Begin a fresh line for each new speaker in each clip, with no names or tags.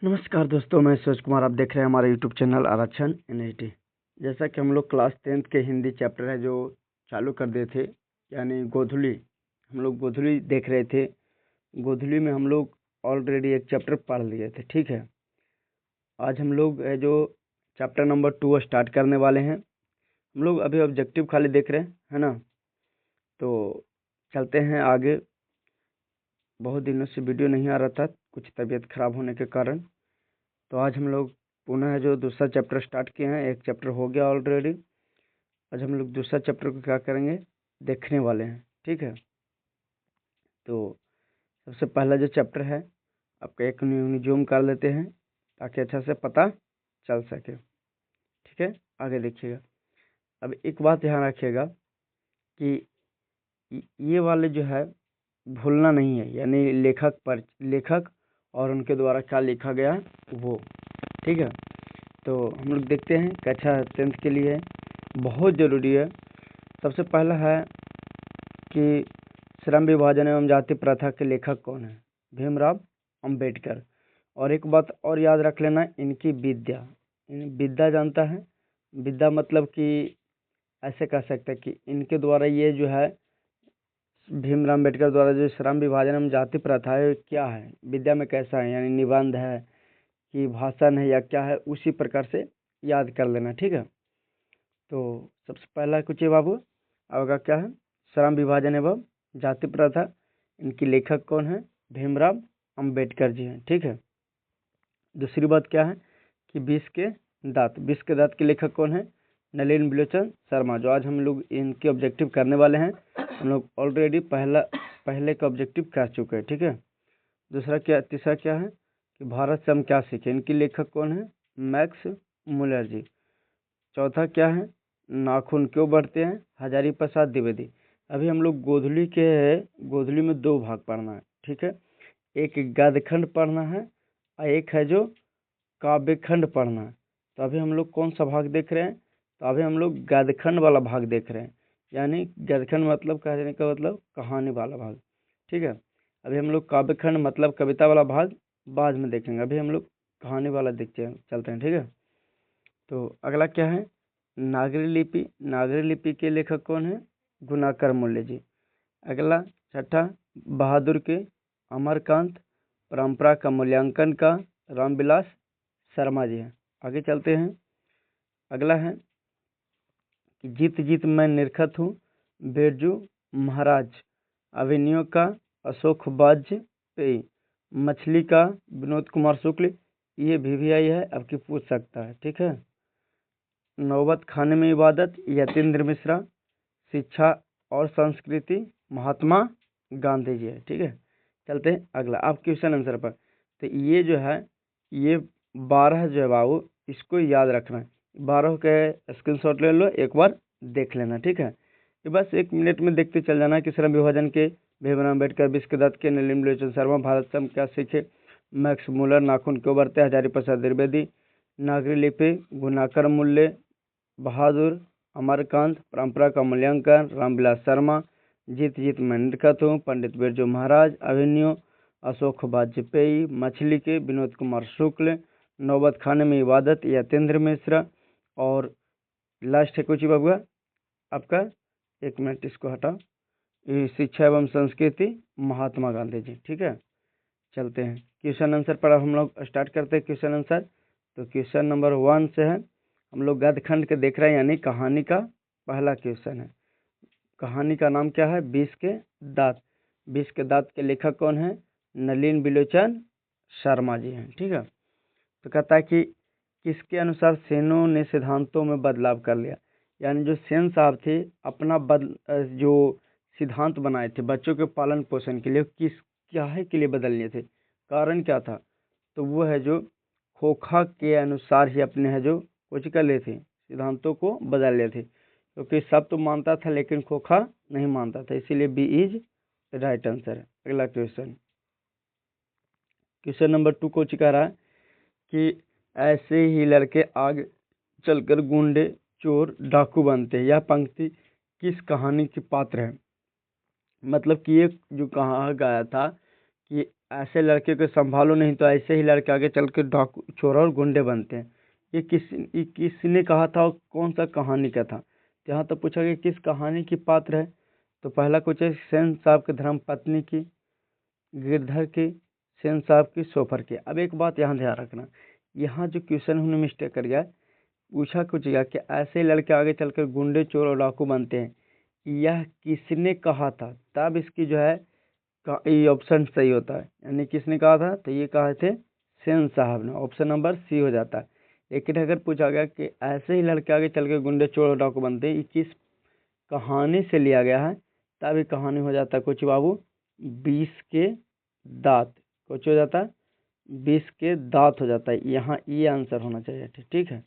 नमस्कार दोस्तों, मैं सूरज कुमार। आप देख रहे हैं हमारा यूट्यूब चैनल आरक्षण एनएचटी। जैसा कि हम लोग क्लास 10th के हिंदी चैप्टर है जो चालू कर दिए थे, यानी गोधुली। हम लोग गोधुली देख रहे थे। गोधुली में हम लोग ऑलरेडी एक चैप्टर पढ़ लिए थे, ठीक है। आज हम लोग है जो चैप्टर नंबर 2 स्टार्ट करने वाले हैं। हम लोग अभी ऑब्जेक्टिव खाली देख रहे हैं, है ना। तो चलते हैं आगे। बहुत दिनों से वीडियो नहीं आ रहा था, कुछ तबीयत खराब होने के कारण। तो आज हम लोग पुनः जो दूसरा चैप्टर स्टार्ट किए हैं, एक चैप्टर हो गया ऑलरेडी। आज हम लोग दूसरा चैप्टर को क्या करेंगे, देखने वाले हैं, ठीक है। तो सबसे पहला जो चैप्टर है, आपका एक जूम कर लेते हैं ताकि अच्छा से पता चल सके, ठीक है। आगे देखिएगा। अब एक बात ध्यान रखिएगा कि ये वाले जो है भूलना नहीं है, यानी लेखक और उनके द्वारा क्या लिखा गया वो, ठीक है। तो हम लोग देखते हैं कक्षा 10th के लिए बहुत ज़रूरी है। सबसे पहला है कि श्रम विभाजन एवं जाति प्रथा के लेखक कौन है? भीमराव अंबेडकर। और एक बात और याद रख लेना, इनकी विद्या जानता है। विद्या मतलब कि ऐसे कह सकते हैं कि इनके द्वारा ये जो है भीमराव अंबेडकर द्वारा जो श्रम विभाजन एवं जाति प्रथा है क्या है, विद्या में कैसा है, यानी निबंध है कि भाषण है या क्या है, उसी प्रकार से याद कर लेना, ठीक है। तो सबसे पहला कुछ बाबू आपका क्या है, श्रम विभाजन एवं जाति प्रथा। इनकी लेखक कौन है? भीमराव अंबेडकर जी हैं, ठीक है। दूसरी बात क्या है कि विष के दांत के लेखक कौन है? नलिन बिलोचन शर्मा। जो आज हम लोग इनके ऑब्जेक्टिव करने वाले हैं, हम लोग ऑलरेडी पहले का ऑब्जेक्टिव कर चुके हैं, ठीक है। तीसरा क्या है कि भारत से हम क्या सीखे। इनकी लेखक कौन है? मैक्स मुलर जी। चौथा क्या है, नाखून क्यों बढ़ते हैं? हजारी प्रसाद द्विवेदी। अभी हम लोग गोधुली में 2 भाग पढ़ना है, ठीक है। एक गद्यखंड पढ़ना है और एक है जो काव्यखंड पढ़ना है। तो अभी हम लोग कौन सा भाग देख रहे हैं? तो अभी हम लोग गद्यखंड वाला भाग देख रहे हैं, यानी गद्यखंड मतलब कहने का मतलब कहानी वाला भाग, ठीक है। अभी हम लोग काव्यखंड मतलब कविता वाला भाग बाद में देखेंगे। अभी हम लोग कहानी वाला चलते हैं, ठीक है। तो अगला क्या है, नागरी लिपि के लेखक कौन है? गुणाकर मूल्य जी। अगला छठा, बहादुर के अमरकांत। परंपरा का मूल्यांकन का रामविलास शर्मा जी हैं। आगे चलते हैं। अगला है कि जीत जीत मैं निरखत हूँ, बिरजू महाराज। अभिनयों का अशोक वाजपेयी। मछली का विनोद कुमार शुक्ल। ये VVI है, आपकी पूछ सकता है, ठीक है। नौबत खाने में इबादत, यतीन्द्र मिश्रा। शिक्षा और संस्कृति, महात्मा गांधी जी है, ठीक है। चलते हैं अगला, आप क्वेश्चन आंसर पर। तो ये जो है, ये 12 जो है बाबू, इसको याद रखना है। 12 के स्क्रीनशॉट ले लो, एक बार देख लेना, ठीक है। ये बस 1 मिनट में देखते चल जाना कि श्रम विभाजन के भीमराव अम्बेडकर, विष के दांत के नलिनी बिलोचन शर्मा, भारत से हम क्या सीखे, मैक्स मुलर, नाखून क्यों बढ़ते, हजारी प्रसाद द्विवेदी, नागरी लिपि, गुणाकर मूल्य, बहादुर, अमरकांत, परंपरा का मूल्यांकन, रामविलास शर्मा, जीत जीत मैं निरखत हूँ, पंडित बिरजू महाराज, अभिनयो अशोक वाजपेयी, मछली के विनोद कुमार शुक्ल, नौबत खाने में इबादत यतीन्द्र मिश्रा, और लास्ट है कुछ बाबुआ आपका, 1 मिनट इसको हटाओ, शिक्षा एवं संस्कृति, महात्मा गांधी जी, ठीक है। चलते हैं क्वेश्चन आंसर पर। हम लोग स्टार्ट करते हैं क्वेश्चन आंसर। तो क्वेश्चन नंबर 1 से है, हम लोग गद्यखंड के देख रहे हैं, यानी कहानी का पहला क्वेश्चन है। कहानी का नाम क्या है? विष के दांत। विष के दांत के लेखक कौन है? नलिन बिलोचन शर्मा जी हैं, ठीक है। तो कहता है कि किसके अनुसार सेनों ने सिद्धांतों में बदलाव कर लिया, यानी जो सेन साहब थे अपना जो सिद्धांत बनाए थे बच्चों के पालन पोषण के लिए, क्या है के लिए बदल लिए थे, कारण क्या था? तो वो है जो खोखा के अनुसार ही अपने है जो कुछ कर लिए थे, सिद्धांतों को बदल लिए थे। क्योंकि सब तो मानता था लेकिन खोखा नहीं मानता था, इसीलिए बी इज राइट आंसर है। अगला क्वेश्चन नंबर 2 को कह रहा है कि ऐसे ही लड़के आगे चलकर गुंडे, चोर, डाकू बनते हैं। यह पंक्ति किस कहानी की पात्र है? मतलब कि ये जो कहा गया था कि ऐसे लड़के को संभालो नहीं तो ऐसे ही लड़के आगे चल के डाकू चोर और गुंडे बनते हैं। ये किसने कहा था और कौन सा कहानी का था? तो यहाँ तो पूछा गया किस कहानी की पात्र है। तो पहला कुछ है सेन साहब की धर्म पत्नी की, गिरधर की, सेन साहब की, सोफर की। अब एक बात यहाँ ध्यान रखना, यहाँ जो क्वेश्चन उन्होंने मिस्टेक कर गया, पूछा कुछ गया कि ऐसे लड़के आगे चलकर गुंडे चोर और डाकू बनते हैं, यह किसने कहा था? तब इसकी जो है ये ऑप्शन सही होता है। यानी किसने कहा था? तो ये कहा थे सेन साहब ने, ऑप्शन नंबर सी हो जाता है। लेकिन अगर पूछा गया कि ऐसे ही लड़के आगे चल के गुंडे चोर और डाकू बनते हैं, ये किस कहानी से लिया गया है, तब ये कहानी हो जाता है कुछ बाबू 20 के दांत। कुछ हो जाता है 20 के दांत हो जाता है। यहाँ ये आंसर होना चाहिए। ठीक है,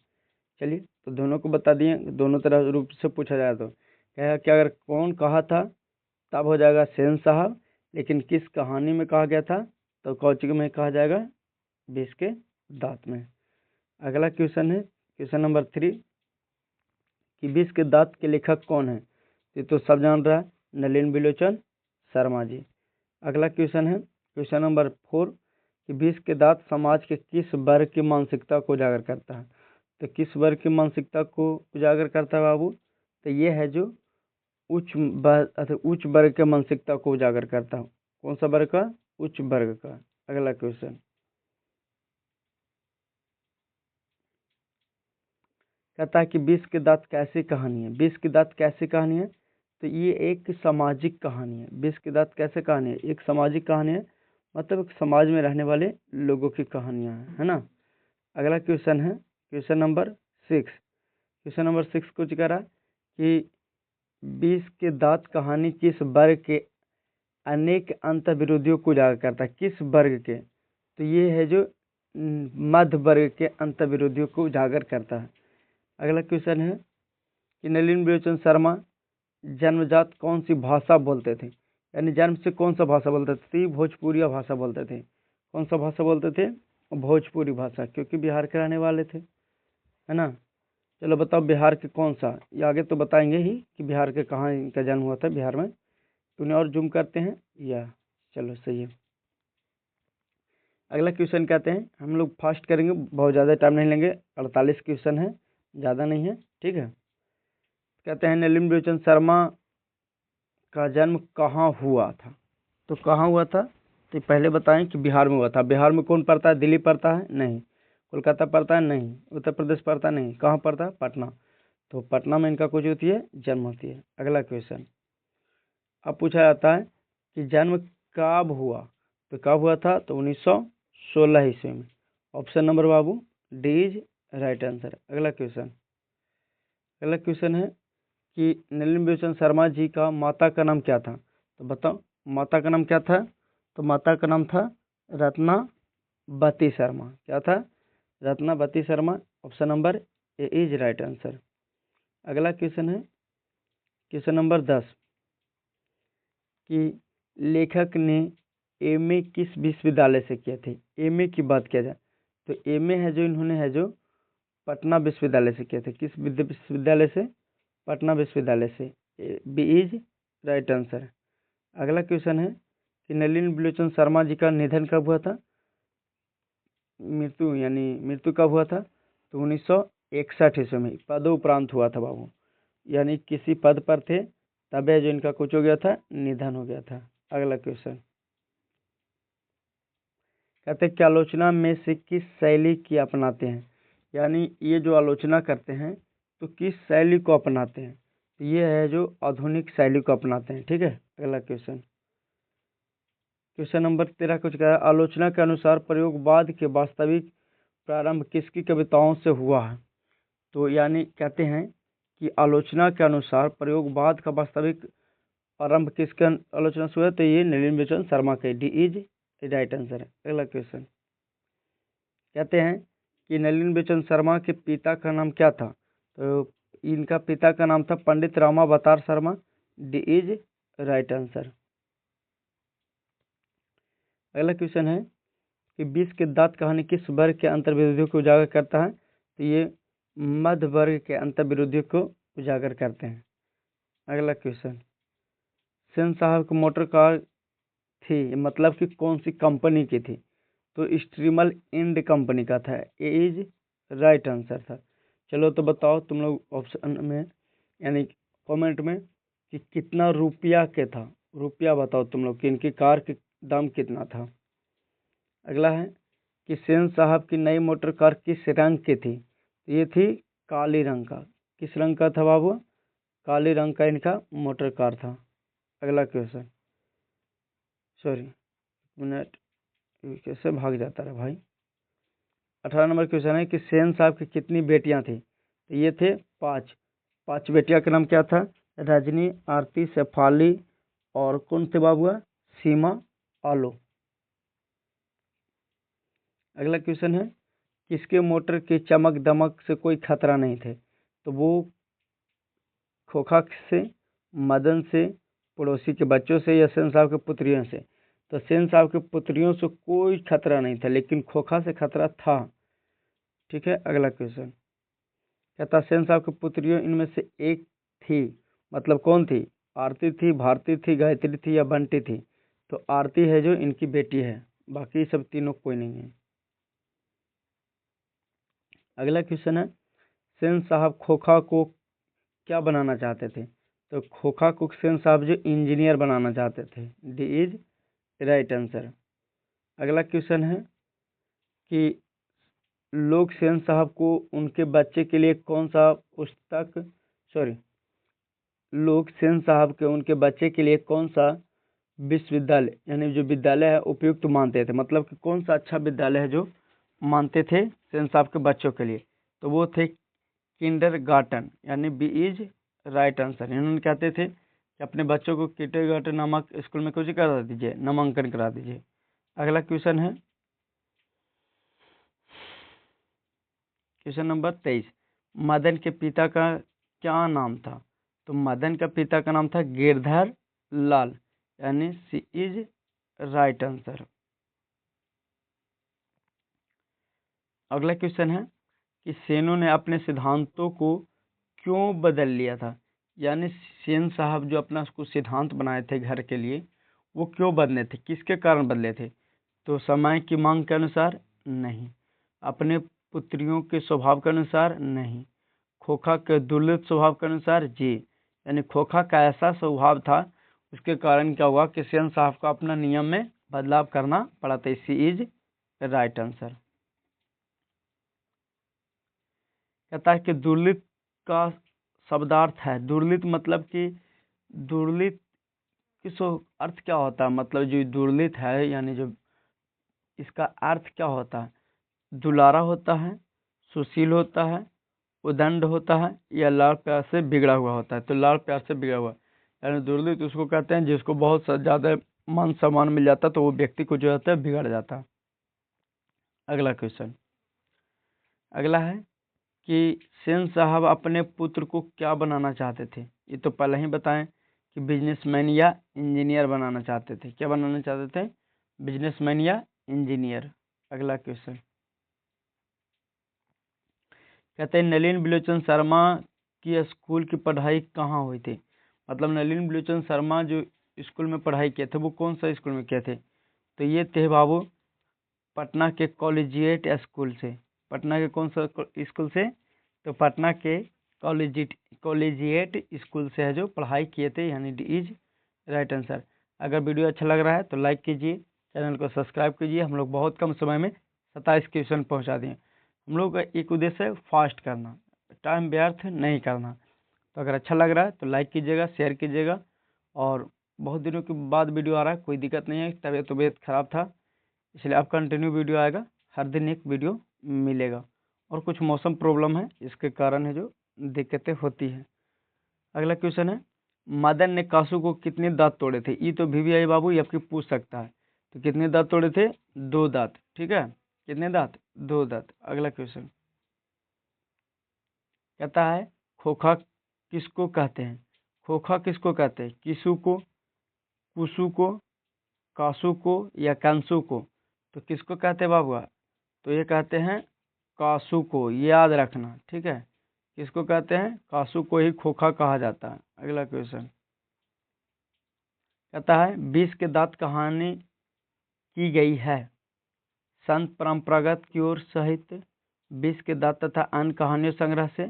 चलिए तो दोनों को बता दिए, दोनों तरह रूप से पूछा जाए तो कहेगा कि अगर कौन कहा था तब हो जाएगा सेन साहब, लेकिन किस कहानी में कहा गया था तो कौचिक में कहा जाएगा 20 के दांत में। अगला क्वेश्चन है क्वेश्चन नंबर 3 कि 20 के दांत के लेखक कौन है? ये तो सब जान रहा है, नलिन बिलोचन शर्मा जी। अगला क्वेश्चन है क्वेश्चन नंबर 4 कि 20 के दांत समाज के किस वर्ग की मानसिकता को उजागर करता है? तो किस वर्ग की मानसिकता को उजागर करता है बाबू? तो ये है जो उच्च वर्ग के मानसिकता को उजागर करता है। कौन सा वर्ग का? उच्च वर्ग का। अगला क्वेश्चन कहता है कि 20 के दांत कैसी कहानी है? 20 के दांत कैसी कहानी है? तो ये एक सामाजिक कहानी है। 20 के दांत कैसे कहानी है? एक सामाजिक कहानी है, मतलब एक समाज में रहने वाले लोगों की कहानियां हैं, है ना। अगला क्वेश्चन है क्वेश्चन नंबर 6। क्वेश्चन नंबर 6 कुछ कह रहा कि 20 के दांत कहानी किस वर्ग के अनेक अंतर्विरोधियों को उजागर करता है? किस वर्ग के? तो ये है जो मध्य वर्ग के अंतर्विरोधियों को उजागर करता है। अगला क्वेश्चन है कि नलिन बिलोचन शर्मा जन्मजात कौन सी भाषा बोलते थे? यानी जन्म से कौन सा भाषा बोलते थे? तो भोजपुरी भाषा बोलते थे। कौन सा भाषा बोलते थे? भोजपुरी भाषा, क्योंकि बिहार के रहने वाले थे, है ना। चलो बताओ बिहार के कौन सा, ये आगे तो बताएंगे ही कि बिहार के कहाँ इनका जन्म हुआ था बिहार में। उन्हें और जूम करते हैं या चलो सही है। अगला क्वेश्चन कहते हैं, हम लोग फास्ट करेंगे, बहुत ज़्यादा टाइम नहीं लेंगे, 48 क्वेश्चन है, ज़्यादा नहीं है, ठीक है। कहते हैं नलिन बिलोचन शर्मा का जन्म कहाँ हुआ था? तो कहाँ हुआ था? तो पहले बताएं कि बिहार में हुआ था। बिहार में कौन पड़ता है? दिल्ली पड़ता है? नहीं। कोलकाता पड़ता है? नहीं। उत्तर प्रदेश पड़ता है? नहीं। कहाँ पड़ता है? पटना। तो पटना में इनका कुछ होती है, जन्म होती है। अगला क्वेश्चन अब पूछा जाता है कि जन्म कब हुआ? तो कब हुआ था? तो 1916 ईस्वी में। Option number Babu D is right answer. अगला क्वेश्चन है कि नलिन बिलोचन शर्मा जी का माता का नाम क्या था? तो बताओ माता का नाम क्या था? तो माता का नाम था रत्नावती शर्मा। क्या था? Ratnavati Sharma. Option number A is right answer. अगला क्वेश्चन है क्वेश्चन नंबर 10 कि लेखक ने एमए किस विश्वविद्यालय से किए थे? एमए की बात किया जाए तो एमए है जो इन्होंने है जो पटना विश्वविद्यालय से किए थे। किस विश्वविद्यालय से? पटना विश्वविद्यालय से। B is right answer. अगला क्वेश्चन है कि नलिन बिलोचन शर्मा जी का निधन कब हुआ था? मृत्यु कब हुआ था? तो 1961 ईस्वी में। पदोपरांत हुआ था बाबू, यानी किसी पद पर थे तब जो इनका कुछ हो गया था, निधन हो गया था। अगला क्वेश्चन कहते हैं कि आलोचना में से किस शैली की अपनाते हैं? यानी ये जो आलोचना करते हैं तो किस शैली को अपनाते हैं? तो ये है जो आधुनिक शैली को अपनाते हैं, ठीक है। अगला क्वेश्चन नंबर 13 कुछ कहा, आलोचना के अनुसार प्रयोगवाद के वास्तविक प्रारंभ किसकी कविताओं से हुआ है? तो यानी कहते हैं कि आलोचना के अनुसार प्रयोगवाद का वास्तविक प्रारंभ किसके आलोचना से हुआ है? तो ये नलिन बिलोचन शर्मा के। डी इज राइट आंसर है। अगला क्वेश्चन कहते हैं कि नलिन बिलोचन शर्मा के पिता का नाम क्या था? तो इनका पिता का नाम था Pandit Ramavatar Sharma. D is right answer. अगला क्वेश्चन है कि 20 के दांत कहानी किस वर्ग के अंतर्विरोधियों को उजागर करता है? तो ये मध्य वर्ग के अंतर्विरोधियों को उजागर करते हैं। अगला क्वेश्चन, सेन साहब की मोटर कार थी, मतलब कि कौन सी कंपनी की थी, तो स्ट्रीमल इंड कंपनी का था। ए इज राइट आंसर था। चलो तो बताओ तुम लोग ऑप्शन में यानी कमेंट में कि कितना रुपया के था, रुपया बताओ तुम लोग कि इनकी कार की दाम कितना था। अगला है कि सेन साहब की नई मोटर कार किस रंग की थी, तो ये थी काली रंग का। किस रंग का था बाबू, काली रंग का इनका मोटर कार था। अगला क्वेश्चन, सॉरी मिनट, ये कैसे भाग जाता है भाई। 18 नंबर क्वेश्चन है कि सेन साहब की कितनी बेटियां थी, तो ये थे 5। 5 बेटियां का नाम क्या था, रजनी, आरती, शेफाली और कौन थे बाबू, सीमा, आलो। अगला क्वेश्चन है किसके मोटर की चमक दमक से कोई खतरा नहीं थे, तो वो खोखा से, मदन से, पड़ोसी के बच्चों से या सेन साहब के पुत्रियों से। तो सेन साहब के पुत्रियों से कोई खतरा नहीं था, लेकिन खोखा से खतरा था। ठीक है, अगला क्वेश्चन कहता सेन साहब की पुत्रियों इनमें से एक थी, मतलब कौन थी, आरती थी, भारती थी, गायत्री थी या बंटी थी। तो आरती है जो इनकी बेटी है, बाकी सब तीनों कोई नहीं है। अगला क्वेश्चन है सेन साहब खोखा को क्या बनाना चाहते थे, तो खोखा को सेन साहब जो इंजीनियर बनाना चाहते थे। D is right answer. अगला क्वेश्चन है कि लोग सेन साहब को उनके बच्चे के लिए कौन सा पुस्तक, सॉरी, लोग सेन साहब के उनके बच्चे के लिए कौन सा विश्वविद्यालय यानी जो विद्यालय है उपयुक्त मानते थे, मतलब कि कौन सा अच्छा विद्यालय है जो मानते थे सेन साहब के बच्चों के लिए, तो वो थे किंडर गार्टन, यानी बी इज राइट आंसर। इन्होंने कहते थे कि अपने बच्चों को किंडर गार्टन नामक स्कूल में कुछ करा दीजिए, नामांकन करा दीजिए। अगला क्वेश्चन है क्वेश्चन नंबर 23, मदन के पिता का क्या नाम था, तो मदन का पिता का नाम था गिरधर लाल, यानी सी इज राइट आंसर। अगला क्वेश्चन है कि सेनों ने अपने सिद्धांतों को क्यों बदल लिया था, यानी सेन साहब जो अपना कुछ सिद्धांत बनाए थे घर के लिए, वो क्यों बदले थे, किसके कारण बदले थे, तो समय की मांग के अनुसार नहीं, अपने पुत्रियों के स्वभाव के अनुसार नहीं, खोखा के दुर्लभ स्वभाव के अनुसार जी, यानी खोखा का ऐसा स्वभाव था उसके कारण क्या हुआ कि सेन साहब को अपना नियम में बदलाव करना पड़ा था। सी इज राइट आंसर। कहता है कि दुर्लित का शब्दार्थ है, दुर्लित मतलब कि दुर्लित किस अर्थ क्या होता है, मतलब जो दुर्लित है यानी जो इसका अर्थ क्या होता है, दुलारा होता है, सुशील होता है, उदंड होता है या लाड़ प्यार से बिगड़ा हुआ होता है। तो लाड़ प्यार से बिगड़ा हुआ यानी दुर्लित उसको कहते हैं जिसको बहुत ज़्यादा मान सम्मान मिल जाता है तो वो व्यक्ति को जो होता है बिगड़ जाता है। अगला क्वेश्चन, अगला है कि सेन साहब अपने पुत्र को क्या बनाना चाहते थे, ये तो पहले ही बताएं कि बिजनेसमैन या इंजीनियर बनाना चाहते थे। क्या बनाना चाहते थे, बिजनेसमैन या इंजीनियर। अगला क्वेश्चन कहते हैं नलिन बिलोचन शर्मा की स्कूल की पढ़ाई कहाँ हुई थी, मतलब नलिन बिलोचन शर्मा जो स्कूल में पढ़ाई किए थे वो कौन सा स्कूल में किए थे, तो ये थे बाबू पटना के कॉलेजिएट स्कूल से। पटना के कौन सा स्कूल से, तो पटना के कॉलेजिएट स्कूल से है जो पढ़ाई किए थे, यानी डी इज राइट आंसर। अगर वीडियो अच्छा लग रहा है तो लाइक कीजिए, चैनल को सब्सक्राइब कीजिए। हम लोग बहुत कम समय में 27 क्वेश्चन पहुंचा दिए। हम लोग का एक उद्देश्य है फास्ट करना, टाइम व्यर्थ नहीं करना। तो अगर अच्छा लग रहा है तो लाइक कीजिएगा, शेयर कीजिएगा। और बहुत दिनों के बाद वीडियो आ रहा है, कोई दिक्कत नहीं है, तबीयत खराब था इसलिए अब कंटिन्यू वीडियो आएगा, हर दिन एक वीडियो मिलेगा। और कुछ मौसम प्रॉब्लम है इसके कारण है जो दिक्कतें होती हैं। अगला क्वेश्चन है मदन ने कासू को कितने दांत तोड़े थे, ये तो VVI बाबू ये आपकी पूछ सकता है। तो कितने दांत तोड़े थे, 2 दांत। ठीक है, कितने दांत, 2 दांत। अगला क्वेश्चन कहता है खोखा किसको कहते हैं, खोखा किसको कहते हैं, किसू को, कुसु को, कासू को या कंसू को। तो किसको कहते हैं बाबू, तो ये कहते हैं कासू को, याद रखना। ठीक है, किसको कहते हैं, कासू को ही खोखा कहा जाता है। अगला क्वेश्चन कहता है 20 के दांत कहानी की गई है संत परंपरागत की ओर सहित 20 के दांत तथा अन्य कहानियों संग्रह से।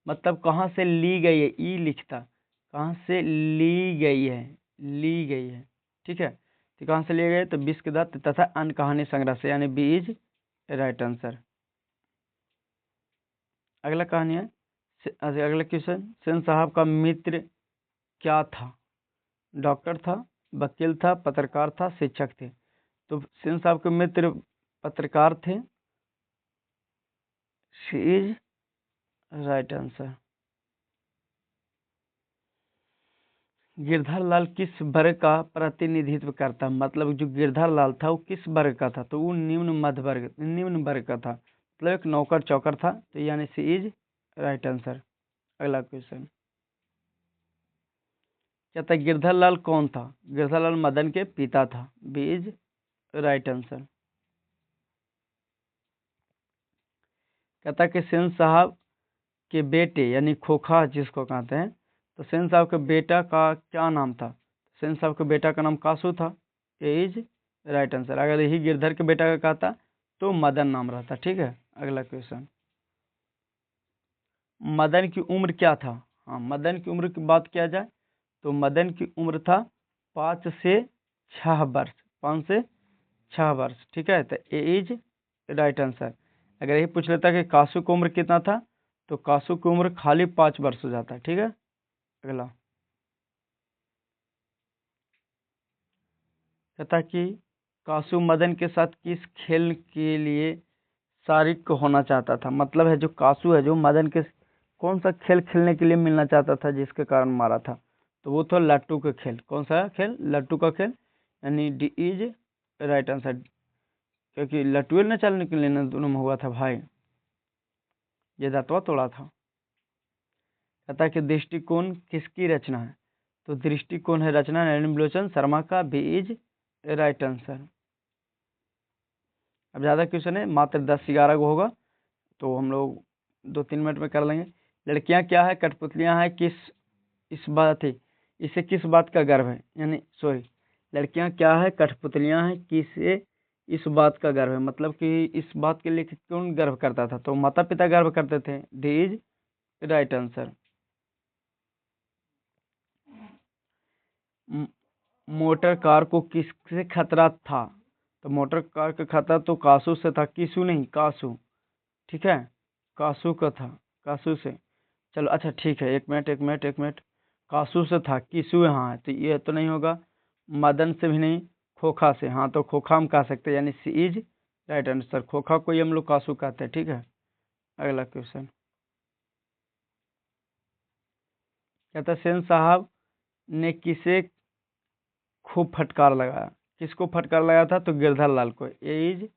मतलब कहाँ से ली गई है, ई लिखता, कहाँ से ली गई है, ली गई है, ठीक है। तो कहाँ से लिए गए, तो 20 के दांत तथा अन्य कहानी संग्रह से, यानी बी इज राइट आंसर। अगला कहानी है, अगला क्वेश्चन, सेन साहब का मित्र क्या था? डॉक्टर था, वकील था, पत्रकार था, शिक्षक थे। तो सेन साहब के मित्र पत्रकार थे, she is right answer. Girdhar Lal किस वर्ग का प्रतिनिधित्व करता? मतलब जो गिरधर लाल था वो किस वर्ग का था? तो वो निम्न मध्य वर्ग, निम्न वर्ग का था, मतलब एक नौकर चौकर था, तो यानी सी इज राइट आंसर। अगला क्वेश्चन, कहता है गिरधर लाल कौन था? गिरधर लाल मदन के पिता था, बी इज राइट आंसर। कहता है कि सेन साहब के बेटे यानी खोखा जिसको कहते हैं, तो सेन साहब के बेटा का क्या नाम था? सेन साहब के बेटा का नाम कासू था, ये इज राइट आंसर। अगर यही गिरधर के बेटा का कहता तो मदन नाम रहता, ठीक है। अगला क्वेश्चन, मदन की उम्र क्या था? हाँ, मदन की उम्र की बात किया जाए तो मदन की उम्र था 5 से 6 वर्ष, 5 से 6 वर्ष, ठीक है। तो ए इज राइट आंसर। अगर यही पूछ लेता कि कासू की उम्र कितना था, तो कासू की उम्र खाली 5 वर्ष हो जाता है, ठीक है। अगला कहता कि कासू मदन के साथ किस खेल के लिए शारीक होना चाहता था? मतलब है जो कासू है जो मदन के कौन सा खेल खेलने के लिए मिलना चाहता था जिसके कारण मारा था? तो वो था लट्टू का खेल। कौन सा खेल? लट्टू का खेल, यानी डी इज राइट आंसर। क्योंकि लट्टू न चलने के लिए दोनों में हुआ था भाई, ये दांतवा तोड़ा था। कहता कि दृष्टिकोण किसकी रचना है? तो दृष्टिकोण है रचना नलिनी शर्मा का, बी इज राइट आंसर। अब ज़्यादा क्वेश्चन है, मात्र 10-11 को होगा, तो हम लोग 2-3 मिनट में कर लेंगे। लड़कियां क्या है, कठपुतलियां हैं, किस इस बात है, इसे किस बात का गर्व है? यानी सॉरी, लड़कियां क्या है, कठपुतलियां हैं, किसे इस बात का गर्व है? मतलब कि इस बात के लिए कि कौन गर्व करता था? तो माता पिता गर्व करते थे, D is right answer. Motor car को किससे खतरा था? तो मोटर कार का खतरा तो कासू से था, किसू नहीं, कासू, ठीक है, कासू का था, कासू से। चलो अच्छा ठीक है, एक मिनट, कासू से था, किसू हाँ, तो ये तो नहीं होगा, मदन से भी नहीं, खोखा से, हाँ तो खोखा हम कह सकते हैं, यानी सी इज राइट आंसर। खोखा को ही हम लोग कासू कहते हैं, ठीक है। अगला क्वेश्चन, कहता है सेन साहब ने किसे खूब फटकार लगाया? किसको फटकार लगाया था? तो गिरधर लाल को, ये इज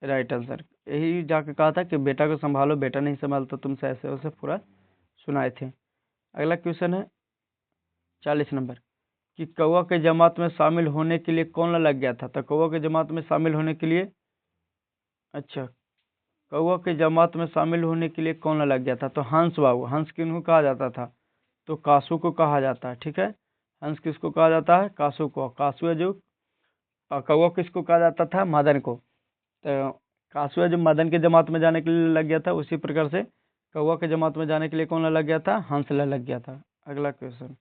राइट आंसर। यही जाके कहा था कि बेटा को संभालो, बेटा नहीं संभालता तुमसे, ऐसे वैसे पूरा सुनाए थे। अगला क्वेश्चन है 40 नंबर, कि कौवा के जमात में शामिल होने के लिए कौन लग गया था? तो कौवा के जमात में शामिल होने के लिए, अच्छा, कौवा के जमात में शामिल होने के लिए कौन लग गया था? तो हंस बाबू। हंस किन्हों कहा जाता था? तो कासू को कहा जाता है, ठीक है। हंस किसको कहा जाता है? कासू को। कासू है जो, कौवा किसको कहा जाता था? मदन को। तो कासू है जो मदन के जमात में जाने के लिए लग गया था, उसी प्रकार से कौवा के जमात में जाने के लिए कौन लग गया था? हंस लग गया था। अगला क्वेश्चन,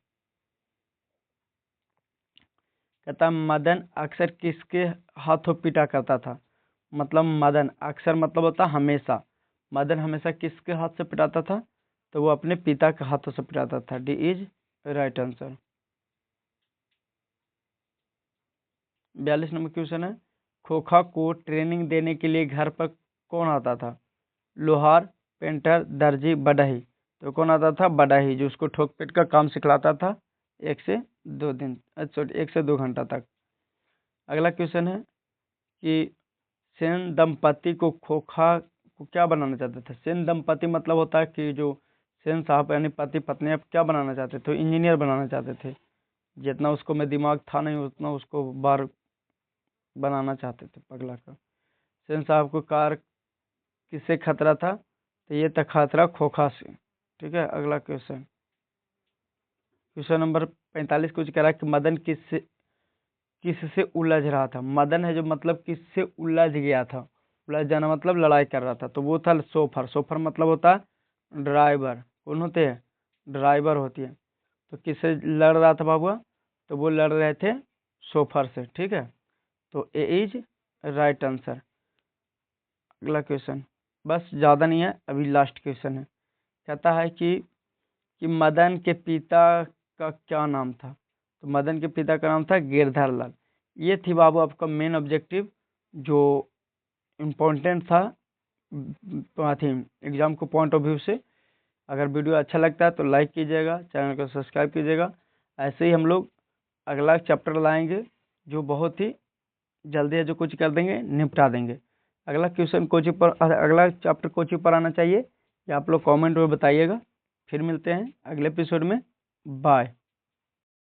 कहता मदन अक्सर किसके हाथों पीटा करता था? मतलब मदन अक्सर मतलब होता हमेशा, मदन हमेशा किसके हाथ से पिटाता था? तो वो अपने पिता के हाथों से पिटाता था, D is right answer. 42 number question है, खोखा को ट्रेनिंग देने के लिए घर पर कौन आता था? लोहार, पेंटर, दर्जी, बढ़ई। तो कौन आता था? बढ़ई, जो उसको ठोक पीट का काम सिखलाता था 1 से 2 दिन, सॉरी 1 से 2 घंटा तक। अगला क्वेश्चन है कि सेन दंपति को खोखा को क्या बनाना चाहते थे? सेन दंपति मतलब होता है कि जो सेन साहब यानी पति पत्नी अब क्या बनाना चाहते थे? इंजीनियर बनाना चाहते थे। जितना उसको में दिमाग था नहीं उतना उसको बार बनाना चाहते थे पगला का। सेन साहब को कार किससे खतरा था? तो ये था खतरा खोखा से, ठीक है। अगला क्वेश्चन, क्वेश्चन नंबर 45 कुछ कह रहा है कि मदन किससे किससे उलझ रहा था। मदन है जो मतलब किससे उलझ गया था, उलझ जाना मतलब लड़ाई कर रहा था, तो वो था सोफर। सोफर मतलब होता है ड्राइवर। कौन होते हैं, ड्राइवर होती है। तो किससे लड़ रहा था बाबुआ, तो वो लड़ रहे थे सोफर से, ठीक है। तो ए इज राइट आंसर। अगला क्वेश्चन, बस ज़्यादा नहीं है, अभी लास्ट क्वेश्चन है। कहता है कि मदन के पिता का क्या नाम था। तो मदन के पिता का नाम था गिरधर लाल। ये थी बाबू आपका मेन ऑब्जेक्टिव जो इम्पोर्टेंट था थी एग्जाम को पॉइंट ऑफ व्यू से। अगर वीडियो अच्छा लगता है तो लाइक कीजिएगा, चैनल को सब्सक्राइब कीजिएगा। ऐसे ही हम लोग अगला चैप्टर लाएंगे जो बहुत ही जल्दी है, जो कुछ कर देंगे, निपटा देंगे। अगला क्वेश्चन कोचिंग पर, अगला चैप्टर कोचिंग पर आना चाहिए, या आप लोग कमेंट में बताइएगा। फिर मिलते हैं अगले एपिसोड में। बाय।